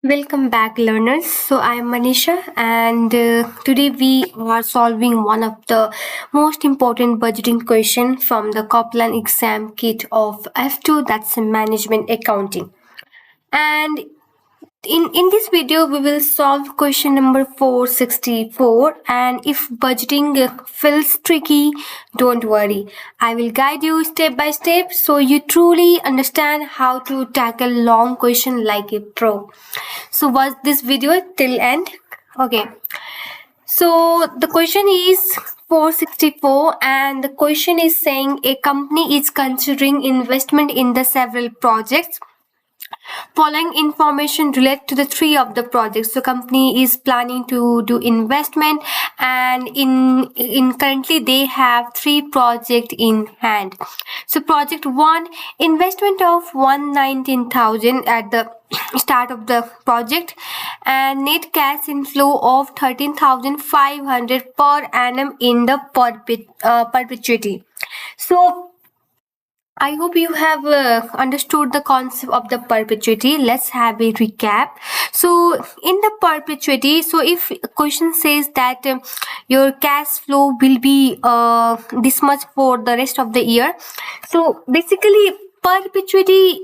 Welcome back, learners. So, I am Manisha, and today we are solving one of the most important budgeting question from the Kaplan exam kit of F2, that's management accounting. And in this video, we will solve question number 464. And if budgeting feels tricky, don't worry. I will guide you step by step so you truly understand how to tackle long question like a pro. So watch this video till end. Okay. So the question is 464 and the question is saying a company is considering investment in the several projects. Following information relate to the three of the projects. So company is planning to do investment and in currently they have three project in hand. So project 1, investment of 119,000 at the start of the project and net cash inflow of 13,500 per annum in the perpetuity. So I hope you have understood the concept of the perpetuity. Let's have a recap. So in the perpetuity, so if question says that your cash flow will be this much for the rest of the year. So basically perpetuity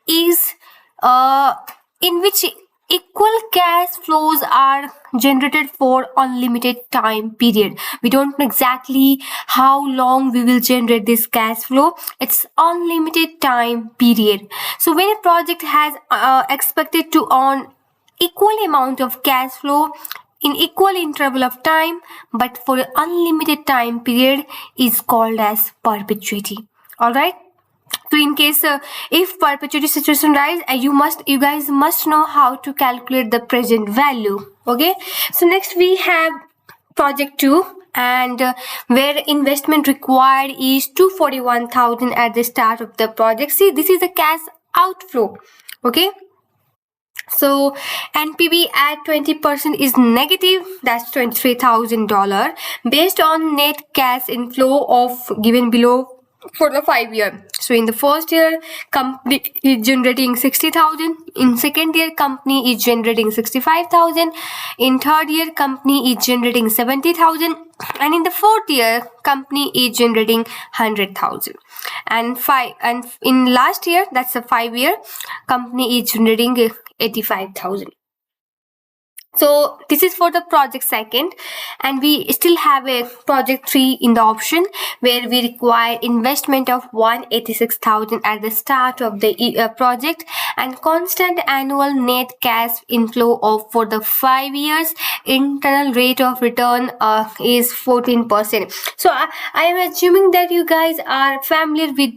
is in which equal cash flows are generated for unlimited time period. We don't know exactly how long we will generate this cash flow. It's unlimited time period. So when a project has expected to earn equal amount of cash flow in equal interval of time but for an unlimited time period is called as perpetuity. All right. So in case if perpetuity situation rise, you guys must know how to calculate the present value. Okay. So next we have project 2 and where investment required is 241,000 at the start of the project. See, this is a cash outflow. Okay. So NPV at 20% is negative, that's $23,000 based on net cash inflow of given below for the 5 year. So in the first year, company is generating 60,000. In second year, company is generating 65,000. In third year, company is generating 70,000. And in the fourth year, company is generating 100,000. And in last year, that's a 5 year, company is generating 85,000. So this is for the project second, and we still have a project 3 in the option where we require investment of 186,000 at the start of the project and constant annual net cash inflow of for the 5 years. Internal rate of return is 14%. So I am assuming that you guys are familiar with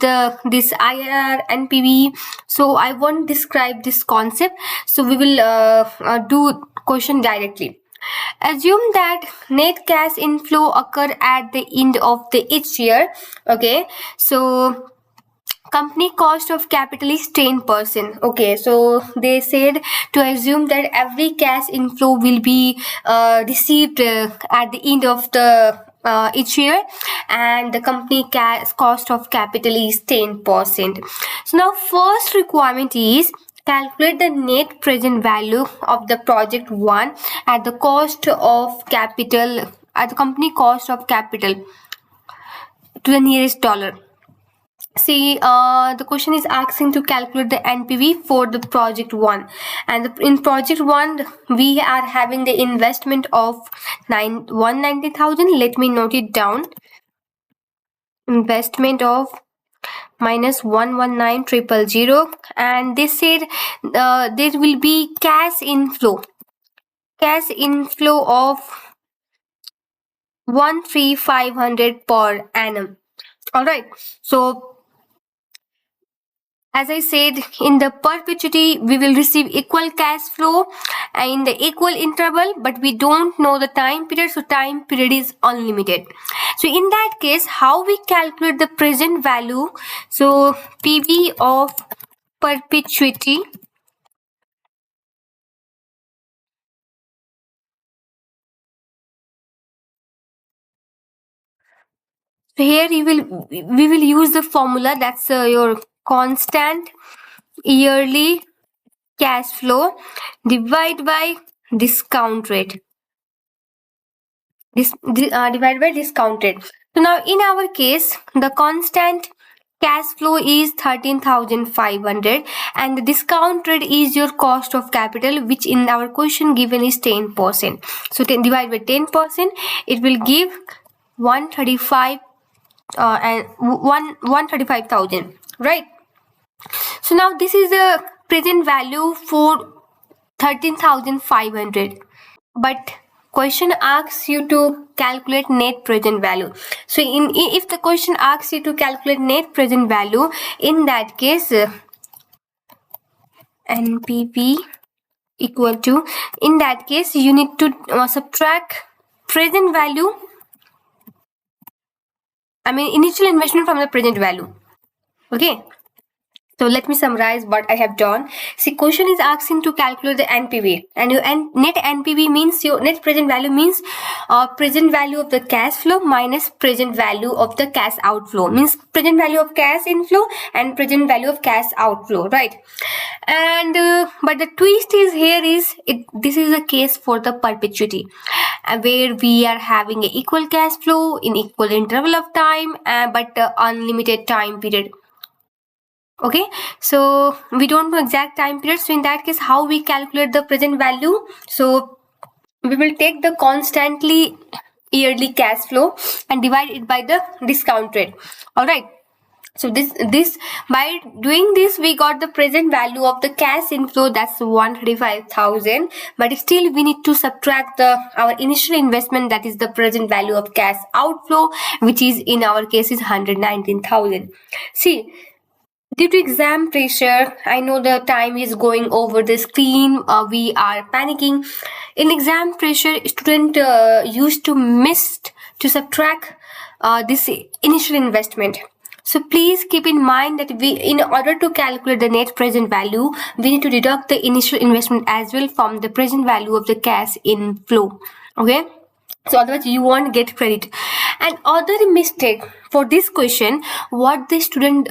this IRR and PV. So I won't describe this concept. So we will do question directly. Assume that net cash inflow occur at the end of the each year. Okay, so company cost of capital is 10%. Okay, so they said to assume that every cash inflow will be received at the end of the each year and the company cost of capital is 10%. So now first requirement is calculate the net present value of the project 1 at the cost of capital at the company cost of capital to the nearest dollar. See, the question is asking to calculate the NPV for the project 1 and in project 1 we are having the investment of 190,000. Let me note it down. Investment of minus 119,000 and they said there will be cash inflow of 13,500 per annum. All right, so as I said, in the perpetuity, we will receive equal cash flow in the equal interval, but we don't know the time period, so time period is unlimited. So in that case, how we calculate the present value? So PV of perpetuity so here we will use the formula that's your constant yearly cash flow divided by discount rate. Divided by discount rate. So now in our case, the constant cash flow is 13,500 and the discount rate is your cost of capital, which in our question given is 10%. So 10 divided by 10%, it will give 135 and 135,000, right? So now this is the present value for 13,500, but question asks you to calculate net present value. So if the question asks you to calculate net present value, in that case NPV equal to, in that case you need to subtract present value, I mean initial investment from the present value. Okay, so let me summarize what I have done. See, question is asking to calculate the NPV, and your net NPV means your net present value means present value of the cash flow minus present value of the cash outflow, means present value of cash inflow and present value of cash outflow, right? And but the twist is here is this is a case for the perpetuity, where we are having a equal cash flow in equal interval of time, but unlimited time period. Okay, so we don't know exact time period, so in that case how we calculate the present value? So we will take the constantly yearly cash flow and divide it by the discount rate. All right, so this by doing this we got the present value of the cash inflow, that's 135,000, but still we need to subtract the our initial investment, that is the present value of cash outflow, which is in our case is 119,000. See, due to exam pressure, I know the time is going over the screen. We are panicking. In exam pressure, student used to miss to subtract this initial investment. So please keep in mind that we, in order to calculate the net present value, we need to deduct the initial investment as well from the present value of the cash inflow. Okay, so otherwise you won't get credit. And other mistake for this question, what the student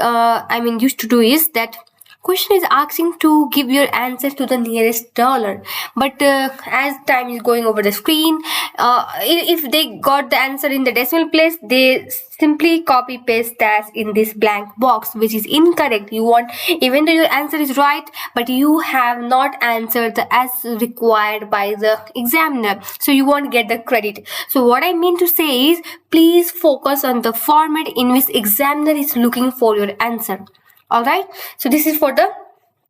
used to do is that question is asking to give your answer to the nearest dollar, but as time is going over the screen, if they got the answer in the decimal place, they simply copy paste that in this blank box, which is incorrect. You want, even though your answer is right, but you have not answered the as required by the examiner, so you won't get the credit. So what I mean to say is, please focus on the format in which examiner is looking for your answer. All right, so this is for the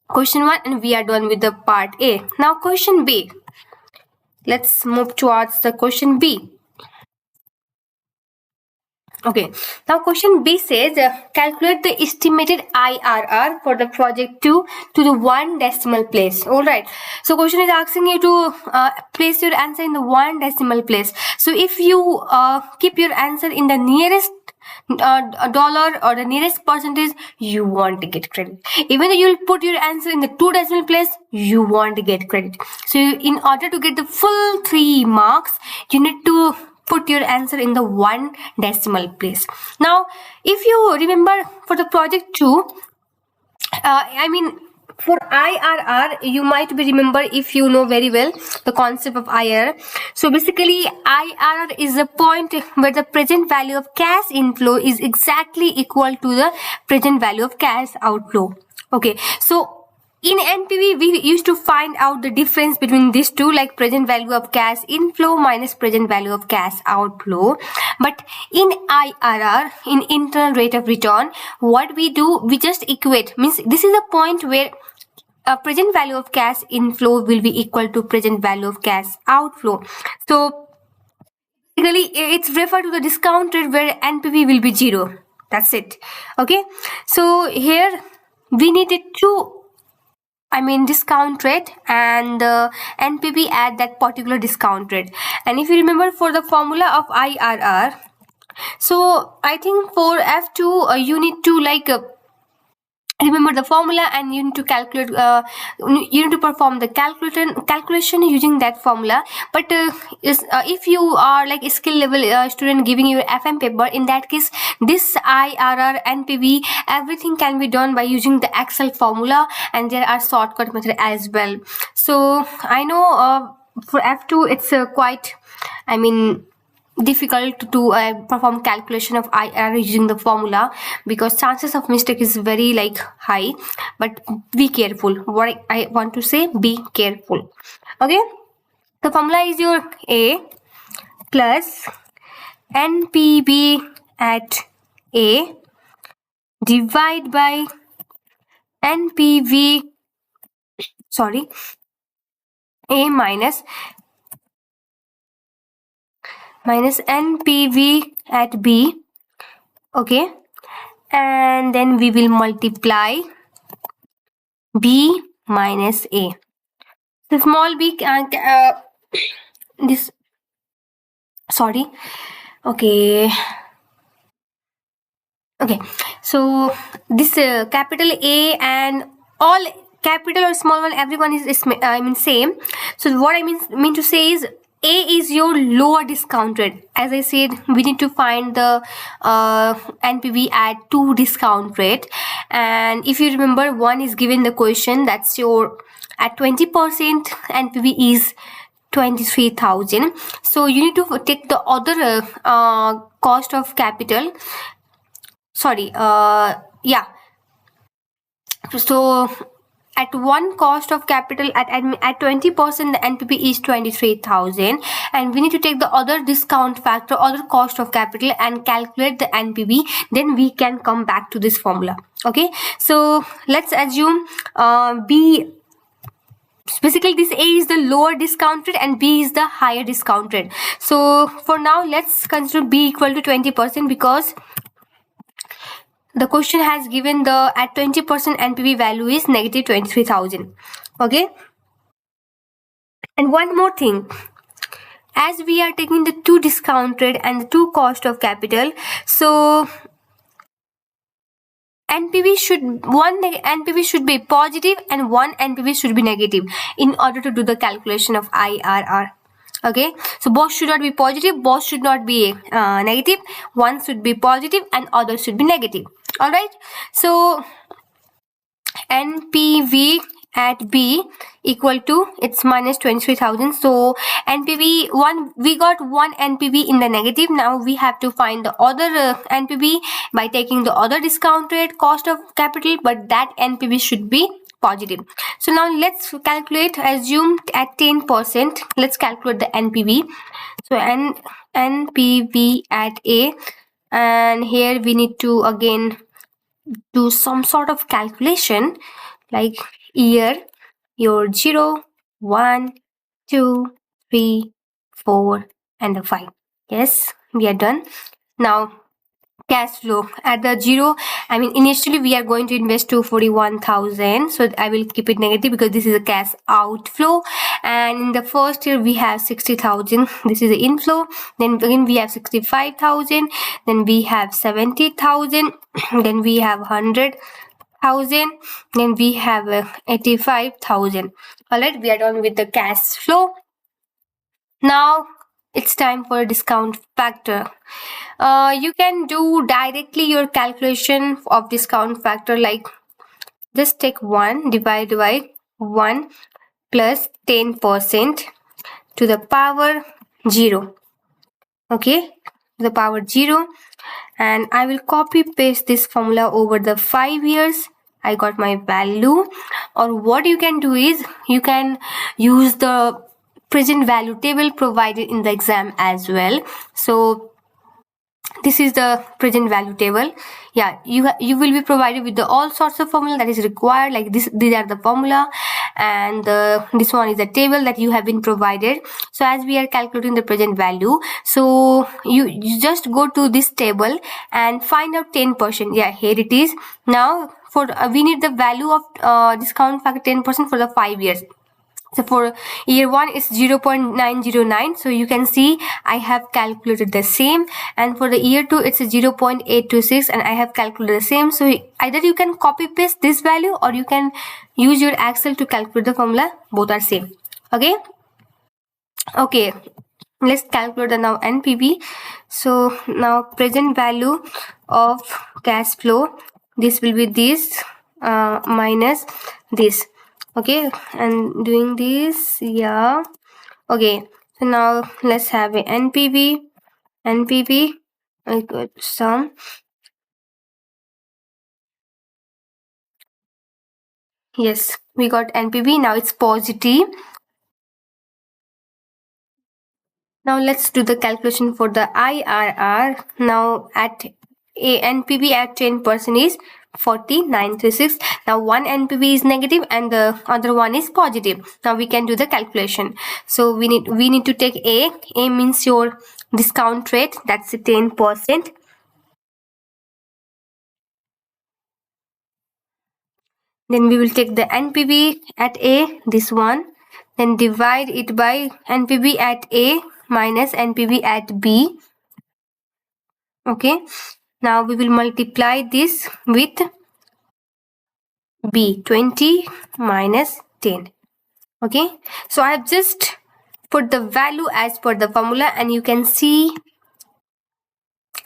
question 1 and we are done with the part A. Now question B, let's move towards the question B. Okay, now question B says calculate the estimated IRR for the project 2 to the 1 decimal place. All right, so question is asking you to place your answer in the 1 decimal place. So if you keep your answer in the nearest dollar or the nearest percentage, you won't get credit. Even though you'll put your answer in the 2 decimal place, you won't get credit. So in order to get the full 3 marks, you need to put your answer in the 1 decimal place. Now if you remember for the project 2, for IRR, you might be remember, if you know very well the concept of IRR. So basically IRR is the point where the present value of cash inflow is exactly equal to the present value of cash outflow. Okay, so in NPV, we used to find out the difference between these two, like present value of cash inflow minus present value of cash outflow. But in IRR, in internal rate of return, what we do, we just equate, means this is a point where present value of cash inflow will be equal to present value of cash outflow. So basically it's referred to the discount rate where NPV will be 0. That's it. Okay, so here we needed to discount rate and NPV at that particular discount rate. And if you remember for the formula of IRR, so I think for F2 you need to remember the formula, and you need to calculate, you need to perform the calculation using that formula. But if you are like a skill level student giving your FM paper, in that case this IRR, NPV, everything can be done by using the Excel formula, and there are shortcut method as well. So I know for F2 it's quite, I mean, difficult to perform calculation of IR using the formula, because chances of mistake is very like high. But be careful. What I want to say, be careful. Okay, the formula is your A plus NPV at A divide by NPV, sorry, A minus NPV at B. Okay, and then we will multiply B minus A. The small b this, sorry, okay, so this capital A and all capital or small one, everyone is I mean same. So what I mean to say is A is your lower discount rate. As I said, we need to find the NPV at 2 discount rate, and if you remember, one is given the question, that's your at 20% NPV is 23,000. So you need to take the other cost of capital, sorry, yeah, so at one cost of capital at 20%, the NPV is 23,000, and we need to take the other discount factor, other cost of capital, and calculate the NPV. Then we can come back to this formula. Okay, so let's assume B, basically this A is the lower discount rate and B is the higher discount rate. So for now let's consider B equal to 20%, because the question has given the at 20% NPV value is negative 23,000. Okay, and one more thing, as we are taking the 2 discount rate and the 2 cost of capital, so NPV should be positive and one NPV should be negative in order to do the calculation of IRR. Okay, so both should not be positive, both should not be negative. One should be positive and other should be negative. All right, so NPV at B equal to, it's minus 23,000. So NPV one, we got one NPV in the negative. Now we have to find the other NPV by taking the other discount rate, cost of capital, but that NPV should be positive. So now let's calculate, assume at 10%, let's calculate the NPV. So NPV at A, and here we need to again do some sort of calculation, like year, your 0, 1, 2, 3, 4 and the 5. Yes, we are done. Now cash flow at the 0, I mean initially we are going to invest 241,000, so I will keep it negative because this is a cash outflow. And in the first year we have 60,000, this is the inflow. Then again we have 65,000, then we have 70,000, then we have 100,000, then we have 85,000. All right, we are done with the cash flow. Now it's time for a discount factor. You can do directly your calculation of discount factor, like just take 1 divided by 1 plus 10% to the power 0. Okay, the power 0, and I will copy paste this formula over the 5 years. I got my value. Or what you can do is you can use the present value table provided in the exam as well. So this is the present value table. Yeah, you will be provided with the all sorts of formula that is required, like this. These are the formula, and this one is the table that you have been provided. So as we are calculating the present value, so you just go to this table and find out 10%. Yeah, here it is. Now for we need the value of discount factor 10% for the 5 years. So for year 1 it's 0.909. So you can see I have calculated the same, and for the year 2 it's 0.826 and I have calculated the same. So either you can copy paste this value or you can use your Excel to calculate the formula. Both are same. Okay, let's calculate the now NPV. So now present value of cash flow, this will be this minus this. Okay, and doing this, yeah. Okay, so now let's have a NPV. I got some. Yes, we got NPV. Now it's positive. Now let's do the calculation for the IRR. Now at a NPV at 10% is 4936. Now one NPV is negative and the other one is positive. Now we can do the calculation. So we need to take A. A means your discount rate, that's 10%. Then we will take the NPV at A, this one. Then divide it by NPV at A minus NPV at B. Okay, now we will multiply this with B, 20 minus 10. Okay, so I have just put the value as per the formula and you can see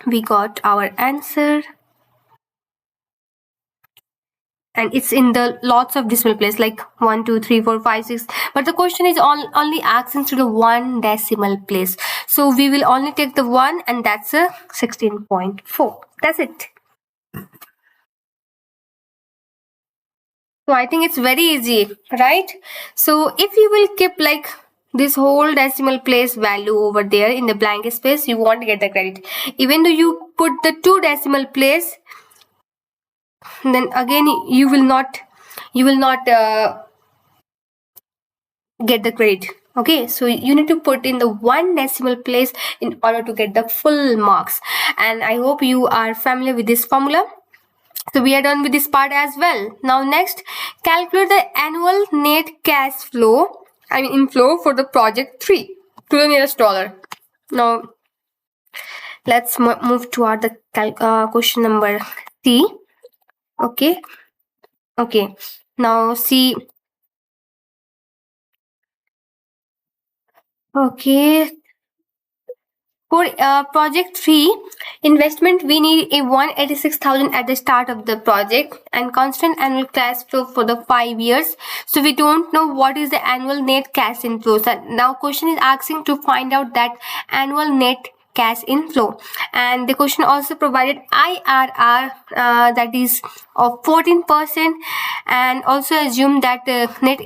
we got our answer, and it's in the lots of decimal place like 1 2 3 4 5 6, but the question is only asking to the one decimal place, so we will only take the one, and that's a 16.4. That's it. So I think it's very easy, right? So if you will keep like this whole decimal place value over there in the blank space, you won't get the credit. Even though you put the 2 decimal place, then again you will not get the credit. Okay, so you need to put in the 1 decimal place in order to get the full marks, and I hope you are familiar with this formula. So we are done with this part as well. Now next, calculate the annual net cash flow, inflow for the project 3 to the nearest dollar. Now let's move toward the question number C. Okay. Now C. Okay. For project 3 investment, we need a 186,000 at the start of the project and constant annual cash flow for the 5 years. So we don't know what is the annual net cash inflow. So now question is asking to find out that annual net cash inflow, and the question also provided IRR that is of 14%, and also assume that net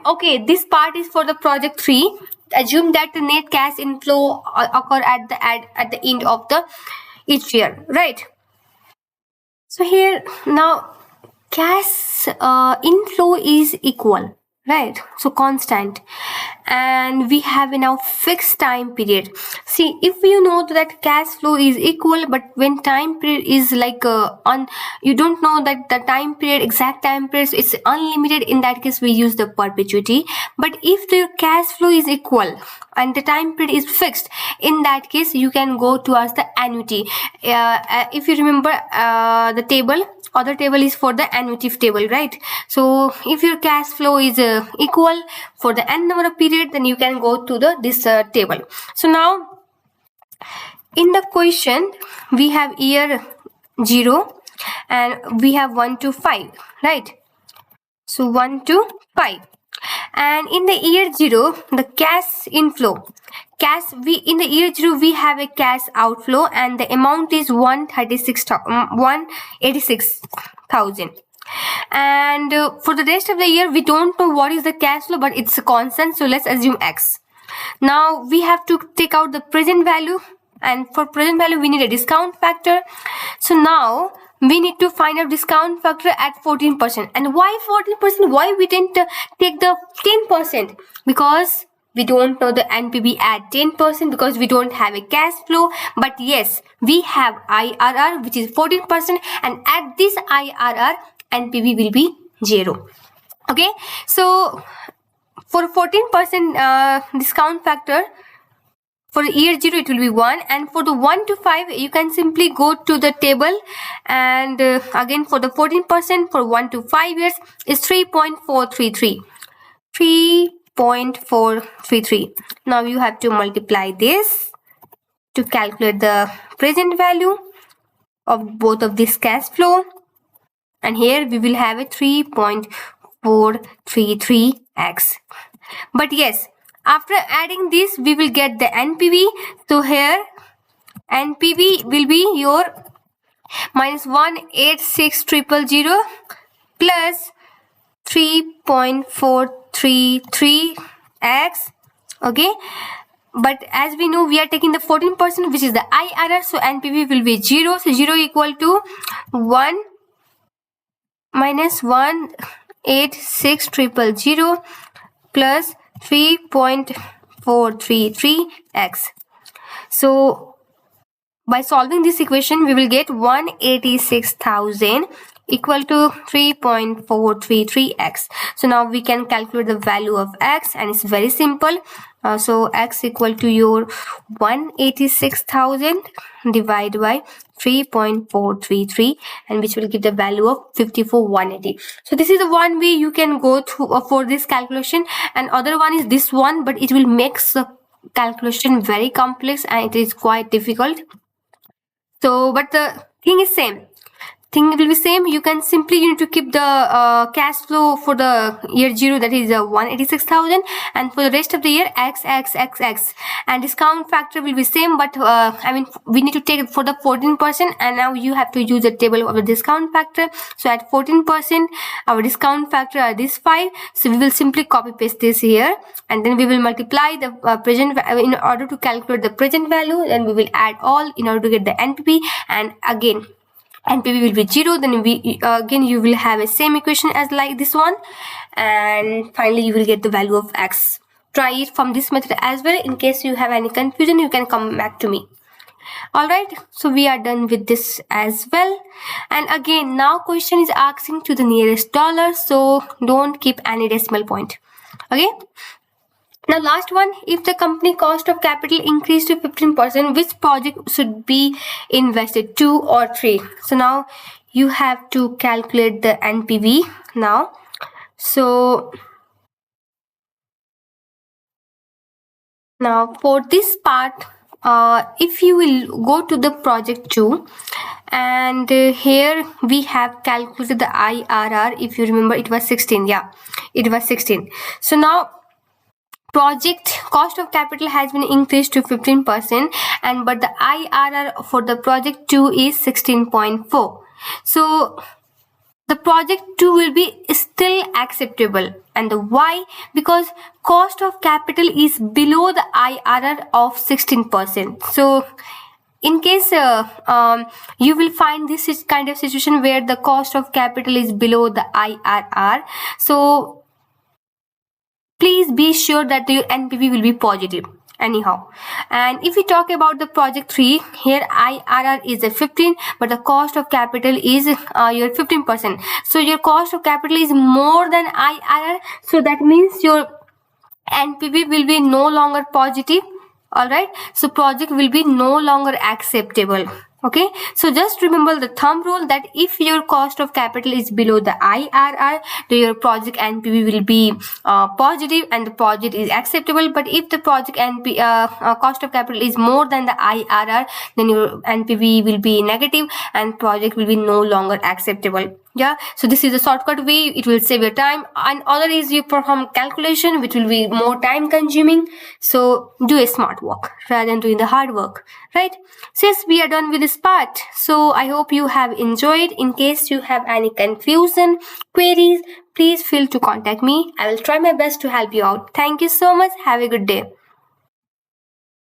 okay, this part is for the project 3. Assume that the net cash inflow occur at the end of the each year, right? So here now cash inflow is equal, right? So constant, and we have a now fixed time period. See, if you know that cash flow is equal, but when time period is like on, you don't know that the time period, exact time period, it's unlimited. In that case we use the perpetuity. But if the cash flow is equal and the time period is fixed, in that case you can go towards the annuity. If you remember the table, other table is for the annuity table, right? So if your cash flow is equal for the n number of period, then you can go to the this table. So now in the question we have year 0 and we have 1 to 5, right? So 1 to 5, and in the year 0 the cash inflow, we in the year 0 we have a cash outflow and the amount is 186,000, and for the rest of the year we don't know what is the cash flow, but it's a constant, so let's assume X. Now we have to take out the present value, and for present value we need a discount factor. So now we need to find a discount factor at 14%. And why 14%? Why we didn't take the 10%? Because we don't know the NPV at 10%, because we don't have a cash flow. But yes, we have IRR which is 14%, and at this IRR NPV will be 0. Okay, so for 14% discount factor, for year 0 it will be 1, and for the 1 to 5 you can simply go to the table, and again for the 14% for 1 to 5 years is 3.433. 3.433. Now you have to multiply this to calculate the present value of both of this cash flow, and here we will have a 3.433x. But yes, after adding this we will get the NPV. So here NPV will be your minus 186,000 plus 3.433x. okay, but as we know we are taking the 14%, which is the IRR, so NPV will be 0. So 0 equal to 1 minus 186,000 plus 3.433x. So by solving this equation we will get 186,000 equal to 3.433x. So now we can calculate the value of x, and it's very simple. So x equal to your 186,000 divided by 3.433, and which will give the value of 54,180. So this is the one way you can go through for this calculation, and other one is this one, but it will make the calculation very complex and it is quite difficult. So but the thing is same. Thing will be same. You can simply, you need to keep the cash flow for the year 0, that is 186,000, and for the rest of the year x, and discount factor will be same, but I mean we need to take it for the 14%, and now you have to use the table of the discount factor. So at 14% our discount factor are this 5, so we will simply copy paste this here, and then we will multiply the present in order to calculate the present value, and we will add all in order to get the NPV, and again NPV will be 0. Then we again you will have a same equation as like this one, and finally you will get the value of x. Try it from this method as well. In case you have any confusion you can come back to me. Alright, so we are done with this as well, and again now question is asking to the nearest dollar, so don't keep any decimal point. Okay, now last one, if the company cost of capital increased to 15%, which project should be invested, 2 or 3? So now you have to calculate the NPV now. So now for this part, if you will go to the project 2, and here we have calculated the IRR. If you remember it was 16. Yeah, it was 16. So now project cost of capital has been increased to 15%, and but the IRR for the project 2 is 16.4. so the project 2 will be still acceptable, and the why? Because cost of capital is below the IRR of 16%. So in case you will find this kind of situation where the cost of capital is below the IRR, so please be sure that your NPV will be positive anyhow. And if we talk about the project 3, here IRR is a 15, but the cost of capital is your 15%. So your cost of capital is more than IRR, so that means your NPV will be no longer positive. Alright, so project will be no longer acceptable. Okay, so just remember the thumb rule that if your cost of capital is below the IRR, then your project NPV will be positive and the project is acceptable. But if the project cost of capital is more than the IRR, then your NPV will be negative and project will be no longer acceptable. Yeah, so this is a shortcut way. It will save your time, and other is you perform calculation which will be more time consuming. So do a smart work rather than doing the hard work, right? Since we are done with this part, so I hope you have enjoyed. In case you have any confusion, queries, please feel to contact me. I will try my best to help you out. Thank you so much. Have a good day.